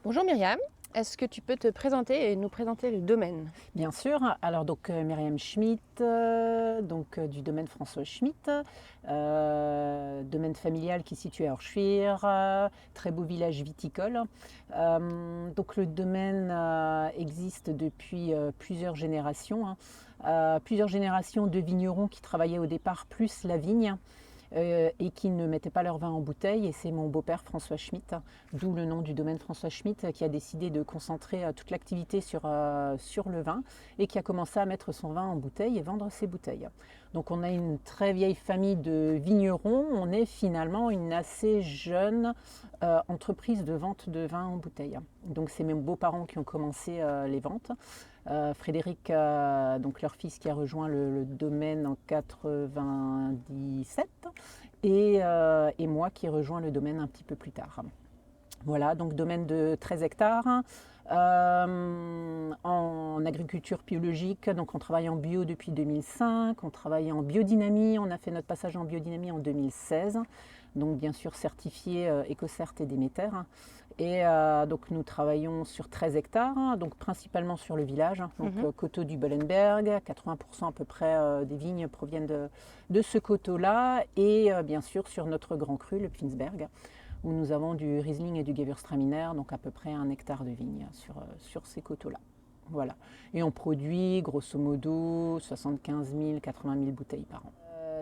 Bonjour Myriam, est-ce que tu peux te présenter et nous présenter le domaine? Bien sûr. Alors donc Myriam Schmitt, du domaine François Schmitt, domaine familial qui est situé à Orschwihr, très beau village viticole. Donc le domaine existe depuis plusieurs générations de vignerons qui travaillaient au départ plus la vigne. Et qui ne mettaient pas leur vin en bouteille. Et c'est mon beau-père François Schmitt, d'où le nom du domaine François Schmitt, qui a décidé de concentrer toute l'activité sur le vin et qui a commencé à mettre son vin en bouteille et vendre ses bouteilles. Donc on a une très vieille famille de vignerons. On est finalement une assez jeune entreprise de vente de vin en bouteille. Donc c'est mes beaux-parents qui ont commencé les ventes. Frédéric, donc leur fils qui a rejoint le domaine en 97 et moi qui ai rejoint le domaine un petit peu plus tard. Voilà, donc domaine de 13 hectares en agriculture biologique. Donc on travaille en bio depuis 2005, on travaille en biodynamie, on a fait notre passage en biodynamie en 2016. Donc bien sûr certifié EcoCert et Déméter. Et donc nous travaillons sur 13 hectares, donc principalement sur le village, donc coteau du Bollenberg, 80% à peu près des vignes proviennent de ce coteau-là, et bien sûr sur notre grand cru, le Pfinsberg, où nous avons du Riesling et du Gewürztraminer, donc à peu près 1 hectare de vignes sur ces coteaux-là. Voilà. Et on produit grosso modo 75 000, 80 000 bouteilles par an.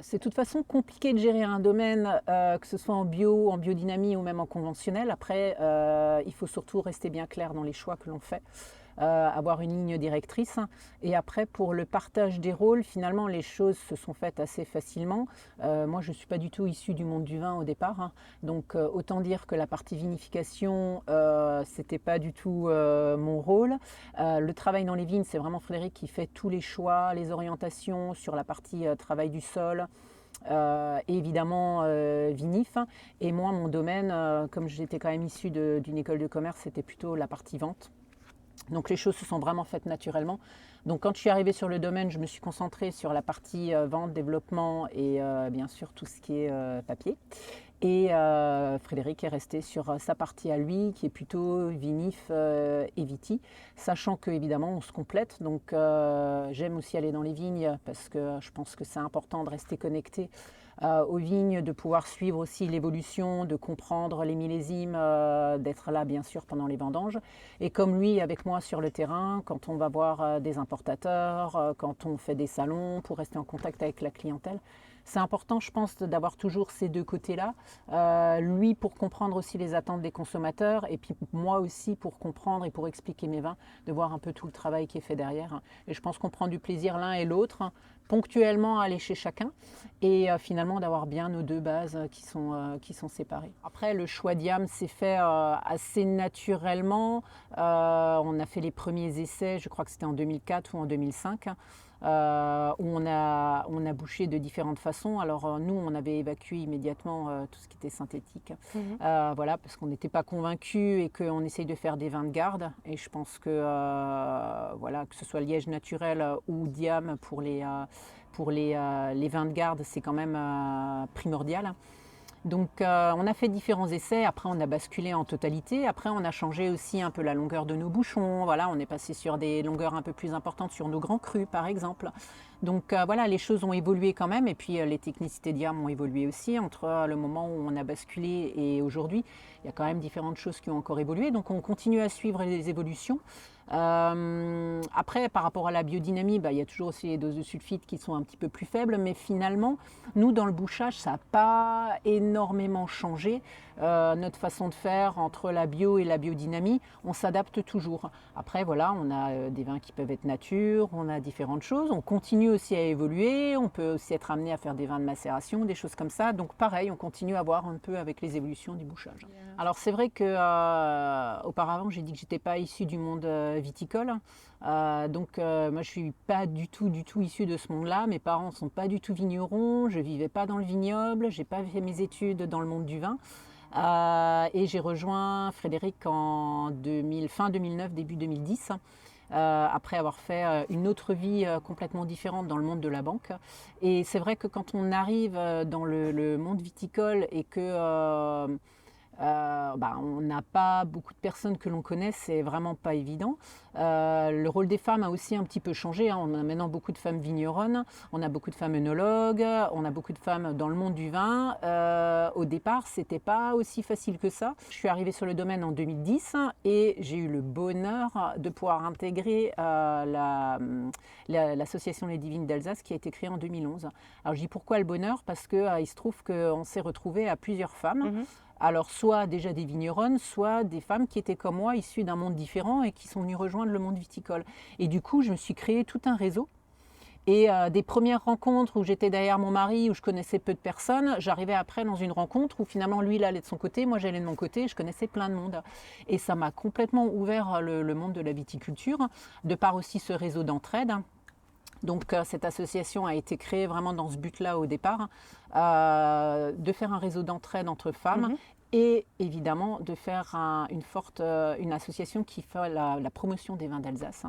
C'est de toute façon compliqué de gérer un domaine, que ce soit en bio, en biodynamie ou même en conventionnel. Après, il faut surtout rester bien clair dans les choix que l'on fait. Avoir une ligne directrice. Et après, pour le partage des rôles, finalement, les choses se sont faites assez facilement. Moi, je ne suis pas du tout issue du monde du vin au départ. Donc, autant dire que la partie vinification, c'était pas du tout mon rôle. Le travail dans les vignes, c'est vraiment Frédéric qui fait tous les choix, les orientations sur la partie travail du sol. Et évidemment vinif. Et moi, mon domaine, comme j'étais quand même issue d'une école de commerce, c'était plutôt la partie vente. Donc les choses se sont vraiment faites naturellement. Donc quand je suis arrivée sur le domaine, je me suis concentrée sur la partie vente, développement et bien sûr tout ce qui est papier. Et Frédéric est resté sur sa partie à lui, qui est plutôt vinif et viti, sachant que évidemment on se complète. Donc j'aime aussi aller dans les vignes parce que je pense que c'est important de rester connecté aux vignes, de pouvoir suivre aussi l'évolution, de comprendre les millésimes, d'être là bien sûr pendant les vendanges. Et comme lui avec moi sur le terrain, quand on va voir des importateurs, quand on fait des salons, pour rester en contact avec la clientèle. C'est important, je pense, d'avoir toujours ces deux côtés-là. Lui pour comprendre aussi les attentes des consommateurs et puis moi aussi pour comprendre et pour expliquer mes vins, de voir un peu tout le travail qui est fait derrière. Et je pense qu'on prend du plaisir l'un et l'autre, ponctuellement à aller chez chacun et finalement d'avoir bien nos deux bases qui sont séparées. Après, le choix d'IAM s'est fait assez naturellement. On a fait les premiers essais, je crois que c'était en 2004 ou en 2005. Où on a bouché de différentes façons. Alors nous, on avait évacué immédiatement tout ce qui était synthétique, voilà, parce qu'on n'était pas convaincus et qu'on essaye de faire des vins de garde. Et je pense que, voilà, que ce soit liège naturel ou diam pour les vins de garde, c'est quand même primordial. Donc on a fait différents essais, après on a basculé en totalité, après on a changé aussi un peu la longueur de nos bouchons, voilà, on est passé sur des longueurs un peu plus importantes sur nos grands crus par exemple. Donc voilà, les choses ont évolué quand même et puis les technicités d'IAM ont évolué aussi entre le moment où on a basculé et aujourd'hui. Il y a quand même différentes choses qui ont encore évolué, donc on continue à suivre les évolutions. Après, par rapport à la biodynamie, il y a toujours aussi les doses de sulfite qui sont un petit peu plus faibles, mais finalement, nous, dans le bouchage, ça n'a pas énormément changé. Notre façon de faire entre la bio et la biodynamie, on s'adapte toujours. Après, voilà, on a des vins qui peuvent être nature, on a différentes choses. On continue aussi à évoluer, on peut aussi être amené à faire des vins de macération, des choses comme ça. Donc pareil, on continue à voir un peu avec les évolutions du bouchage. Alors c'est vrai que auparavant, j'ai dit que j'étais pas issue du monde viticole. Moi je suis pas du tout issue de ce monde-là. Mes parents sont pas du tout vignerons, je vivais pas dans le vignoble, j'ai pas fait mes études dans le monde du vin. Et j'ai rejoint Frédéric fin 2009, début 2010. Après avoir fait une autre vie complètement différente dans le monde de la banque. Et c'est vrai que quand on arrive dans le monde viticole et que On n'a pas beaucoup de personnes que l'on connaît, c'est vraiment pas évident. Le rôle des femmes a aussi un petit peu changé, hein. On a maintenant beaucoup de femmes vigneronnes, on a beaucoup de femmes œnologues, on a beaucoup de femmes dans le monde du vin. Au départ, c'était pas aussi facile que ça. Je suis arrivée sur le domaine en 2010 et j'ai eu le bonheur de pouvoir intégrer l'association Les Divines d'Alsace qui a été créée en 2011. Alors je dis pourquoi le bonheur? Parce qu'il se trouve qu'on s'est retrouvés à plusieurs femmes. Alors soit déjà des vigneronnes, soit des femmes qui étaient comme moi, issues d'un monde différent et qui sont venues rejoindre le monde viticole. Et du coup, je me suis créé tout un réseau. Et des premières rencontres où j'étais derrière mon mari, où je connaissais peu de personnes, j'arrivais après dans une rencontre où finalement lui il allait de son côté, moi j'allais de mon côté, je connaissais plein de monde. Et ça m'a complètement ouvert le monde de la viticulture, de par aussi ce réseau d'entraide. Donc cette association a été créée vraiment dans ce but-là au départ, de faire un réseau d'entraide entre femmes et évidemment de faire une association qui fait la promotion des vins d'Alsace.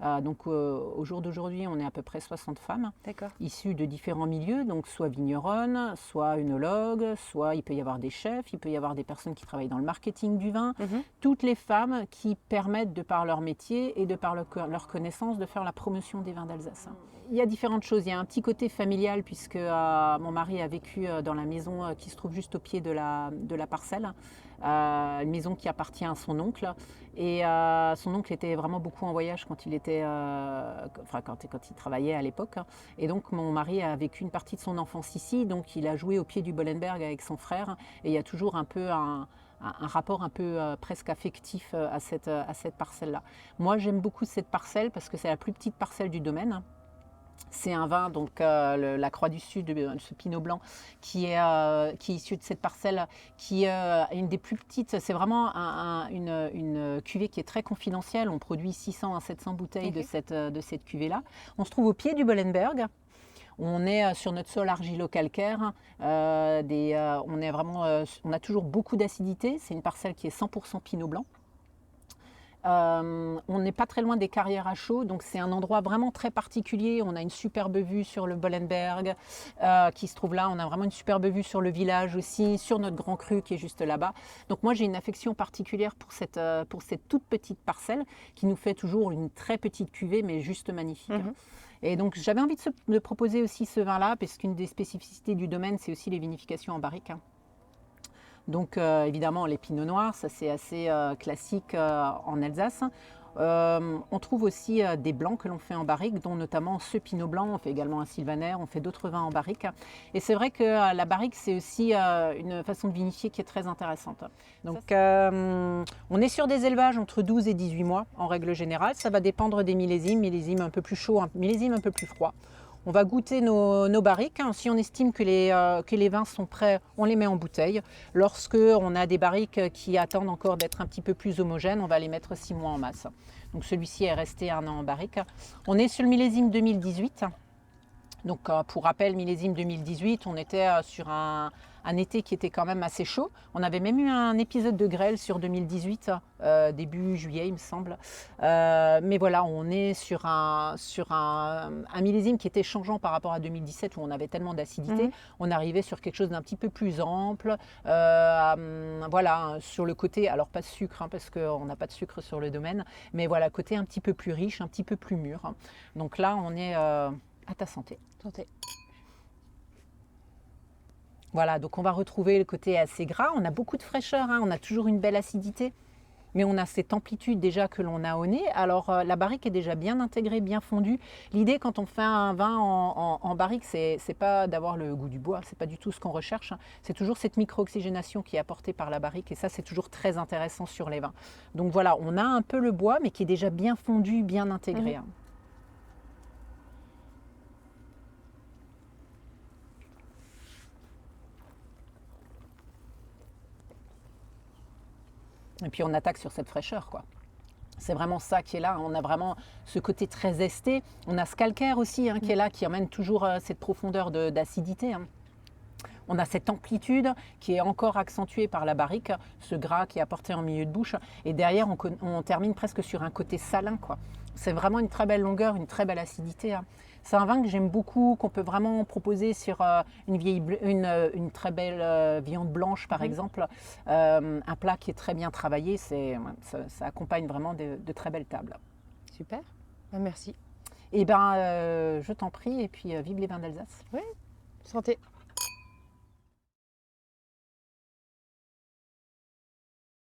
Au jour d'aujourd'hui, on est à peu près 60 femmes issues de différents milieux, donc soit vigneronnes, soit œnologues, soit il peut y avoir des chefs, il peut y avoir des personnes qui travaillent dans le marketing du vin. Toutes les femmes qui permettent, de par leur métier et de par leur connaissance, de faire la promotion des vins d'Alsace. Il y a différentes choses. Il y a un petit côté familial puisque mon mari a vécu dans la maison qui se trouve juste au pied de la parcelle. Une maison qui appartient à son oncle. Et son oncle était vraiment beaucoup en voyage quand il travaillait à l'époque. Et donc mon mari a vécu une partie de son enfance ici, donc il a joué au pied du Bollenberg avec son frère. Et il y a toujours un peu un rapport un peu presque affectif à cette parcelle-là. Moi j'aime beaucoup cette parcelle parce que c'est la plus petite parcelle du domaine. C'est un vin, donc la Croix du Sud, ce Pinot Blanc, qui est issu de cette parcelle, qui est une des plus petites. C'est vraiment une cuvée qui est très confidentielle. On produit 600 à 700 bouteilles de cette cuvée-là. On se trouve au pied du Bollenberg. On est sur notre sol argilo-calcaire. On a toujours beaucoup d'acidité. C'est une parcelle qui est 100% Pinot Blanc. On n'est pas très loin des carrières à chaud, donc c'est un endroit vraiment très particulier. On a une superbe vue sur le Bollenberg qui se trouve là. On a vraiment une superbe vue sur le village aussi, sur notre grand cru qui est juste là-bas. Donc moi j'ai une affection particulière pour cette toute petite parcelle qui nous fait toujours une très petite cuvée mais juste magnifique. Et donc j'avais envie de proposer aussi ce vin-là parce qu'une des spécificités du domaine c'est aussi les vinifications en barrique. Donc évidemment les pinots noirs, ça c'est assez classique en Alsace. On trouve aussi des blancs que l'on fait en barrique, dont notamment ce pinot blanc, on fait également un sylvaner, on fait d'autres vins en barrique. Et c'est vrai que la barrique c'est aussi une façon de vinifier qui est très intéressante. Donc on est sur des élevages entre 12 et 18 mois en règle générale, ça va dépendre des millésimes un peu plus chauds, millésimes un peu plus froids. On va goûter nos barriques. Si on estime que les vins sont prêts, on les met en bouteille. Lorsque on a des barriques qui attendent encore d'être un petit peu plus homogènes, on va les mettre 6 mois en masse. Donc celui-ci est resté 1 an en barrique. On est sur le millésime 2018. Donc pour rappel, millésime 2018, on était sur un été qui était quand même assez chaud. On avait même eu un épisode de grêle sur 2018, début juillet il me semble. Mais voilà, on est sur un millésime qui était changeant par rapport à 2017 où on avait tellement d'acidité. On arrivait sur quelque chose d'un petit peu plus ample. Voilà, sur le côté, alors pas de sucre parce qu'on n'a pas de sucre sur le domaine, mais voilà, côté un petit peu plus riche, un petit peu plus mûr. Donc là, on est à ta santé. Santé. Voilà, donc on va retrouver le côté assez gras. On a beaucoup de fraîcheur, on a toujours une belle acidité, mais on a cette amplitude déjà que l'on a au nez. Alors la barrique est déjà bien intégrée, bien fondue. L'idée quand on fait un vin en barrique, c'est pas d'avoir le goût du bois, c'est pas du tout ce qu'on recherche. C'est toujours cette micro-oxygénation qui est apportée par la barrique et ça c'est toujours très intéressant sur les vins. Donc voilà, on a un peu le bois, mais qui est déjà bien fondu, bien intégré. Et puis on attaque sur cette fraîcheur, quoi. C'est vraiment ça qui est là. On a vraiment ce côté très esté. On a ce calcaire aussi qui est là, qui amène toujours cette profondeur d'acidité. on a cette amplitude qui est encore accentuée par la barrique, ce gras qui est apporté en milieu de bouche. Et derrière, on termine presque sur un côté salin, quoi. C'est vraiment une très belle longueur, une très belle acidité, hein. C'est un vin que j'aime beaucoup, qu'on peut vraiment proposer sur une très belle viande blanche, par exemple. Un plat qui est très bien travaillé, ça accompagne vraiment de très belles tables. Super, ben, merci. Et ben, je t'en prie, et puis vive les vins d'Alsace. Oui, santé.